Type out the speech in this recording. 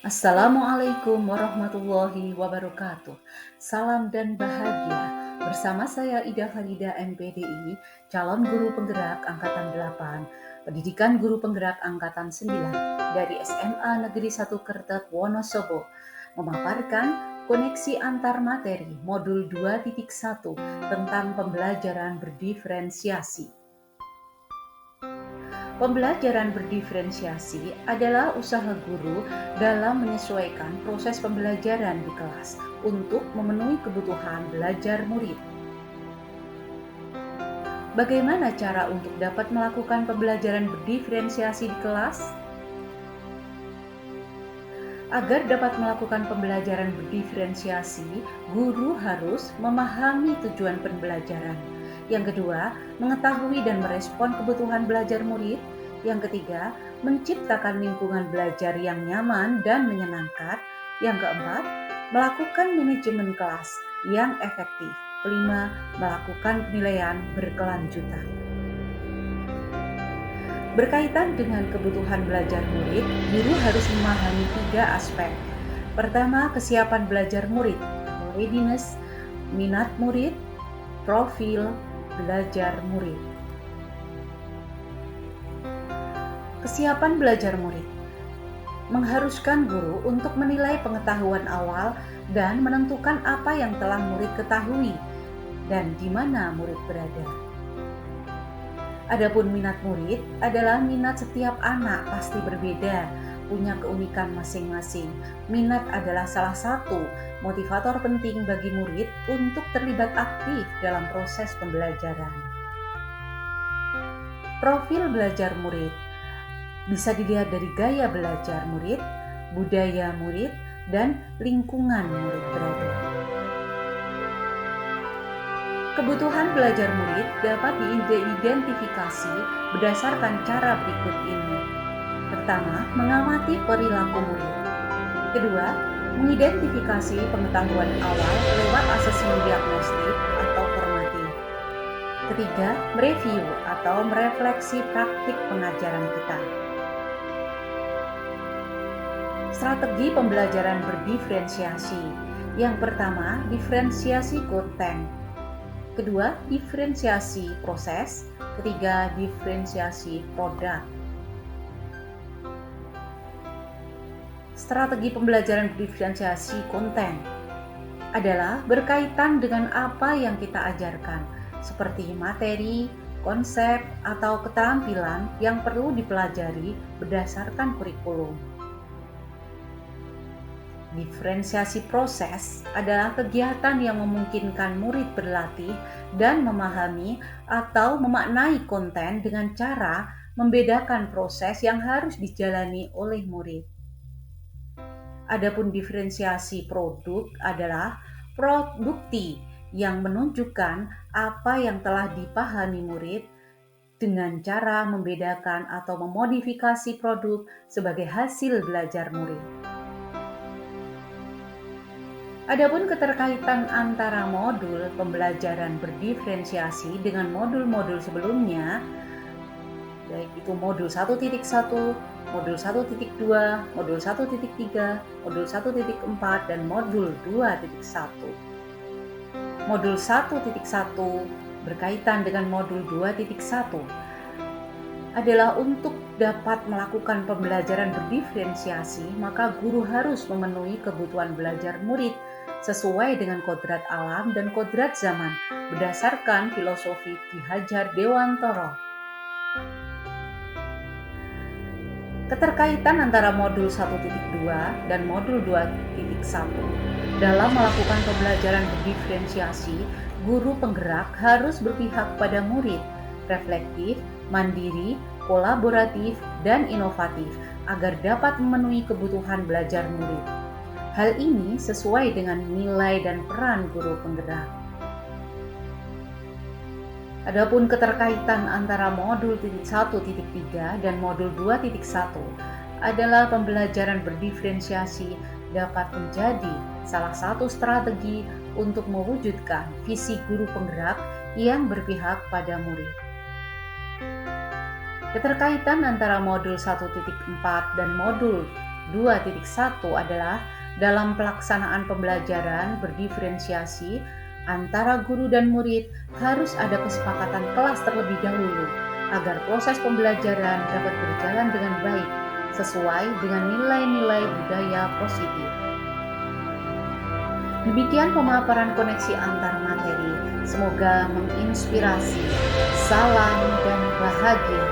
Assalamualaikum warahmatullahi wabarakatuh. Salam dan bahagia. Bersama saya Ida Farida MPDI, calon guru penggerak angkatan 8, pendidikan guru penggerak angkatan 9 dari SMA Negeri 1 Kertek Wonosobo, memaparkan koneksi antar materi modul 2.1 tentang pembelajaran berdiferensiasi. Pembelajaran berdiferensiasi adalah usaha guru dalam menyesuaikan proses pembelajaran di kelas untuk memenuhi kebutuhan belajar murid. Bagaimana cara untuk dapat melakukan pembelajaran berdiferensiasi di kelas? Agar dapat melakukan pembelajaran berdiferensiasi, guru harus memahami tujuan pembelajaran. Yang kedua, mengetahui dan merespon kebutuhan belajar murid. Yang ketiga, menciptakan lingkungan belajar yang nyaman dan menyenangkan. Yang keempat, melakukan manajemen kelas yang efektif. Kelima, melakukan penilaian berkelanjutan. Berkaitan dengan kebutuhan belajar murid, guru harus memahami 3 aspek. Pertama, kesiapan belajar murid, readiness, minat murid, profil belajar murid. Kesiapan belajar murid mengharuskan guru untuk menilai pengetahuan awal dan menentukan apa yang telah murid ketahui dan di mana murid berada. Adapun minat murid adalah minat setiap anak pasti berbeda, punya keunikan masing-masing. Minat adalah salah satu motivator penting bagi murid untuk terlibat aktif dalam proses pembelajaran. Profil belajar murid bisa dilihat dari gaya belajar murid, budaya murid, dan lingkungan murid berada. Kebutuhan belajar murid dapat diidentifikasi berdasarkan cara berikut ini. Pertama, mengamati perilaku murid. Kedua, mengidentifikasi pengetahuan awal lewat asesmen diagnostik atau formatif. Ketiga, mereview atau merefleksi praktik pengajaran kita. Strategi pembelajaran berdiferensiasi. Yang pertama, diferensiasi konten. Kedua, diferensiasi proses. Ketiga, diferensiasi produk. Strategi pembelajaran berdiferensiasi konten adalah berkaitan dengan apa yang kita ajarkan, seperti materi, konsep, atau keterampilan yang perlu dipelajari berdasarkan kurikulum. Diferensiasi proses adalah kegiatan yang memungkinkan murid berlatih dan memahami atau memaknai konten dengan cara membedakan proses yang harus dijalani oleh murid. Adapun diferensiasi produk adalah produkti yang menunjukkan apa yang telah dipahami murid dengan cara membedakan atau memodifikasi produk sebagai hasil belajar murid. Adapun keterkaitan antara modul pembelajaran berdiferensiasi dengan modul-modul sebelumnya, baik itu modul 1.1, modul 1.2, modul 1.3, modul 1.4, dan modul 2.1. Modul 1.1 berkaitan dengan modul 2.1 adalah untuk dapat melakukan pembelajaran berdiferensiasi, maka guru harus memenuhi kebutuhan belajar murid sesuai dengan kodrat alam dan kodrat zaman berdasarkan filosofi Ki Hajar Dewantara. Keterkaitan antara modul 1.2 dan modul 2.1 dalam melakukan pembelajaran berdiferensiasi, guru penggerak harus berpihak pada murid, reflektif, mandiri, kolaboratif, dan inovatif agar dapat memenuhi kebutuhan belajar murid. Hal ini sesuai dengan nilai dan peran guru penggerak. Adapun keterkaitan antara modul 1.3 dan modul 2.1 adalah pembelajaran berdiferensiasi dapat menjadi salah satu strategi untuk mewujudkan visi guru penggerak yang berpihak pada murid. Keterkaitan antara modul 1.4 dan modul 2.1 adalah dalam pelaksanaan pembelajaran berdiferensiasi antara guru dan murid harus ada kesepakatan kelas terlebih dahulu agar proses pembelajaran dapat berjalan dengan baik sesuai dengan nilai-nilai budaya positif. Demikian pemaparan koneksi antar materi. Semoga menginspirasi. Salam dan bahagia.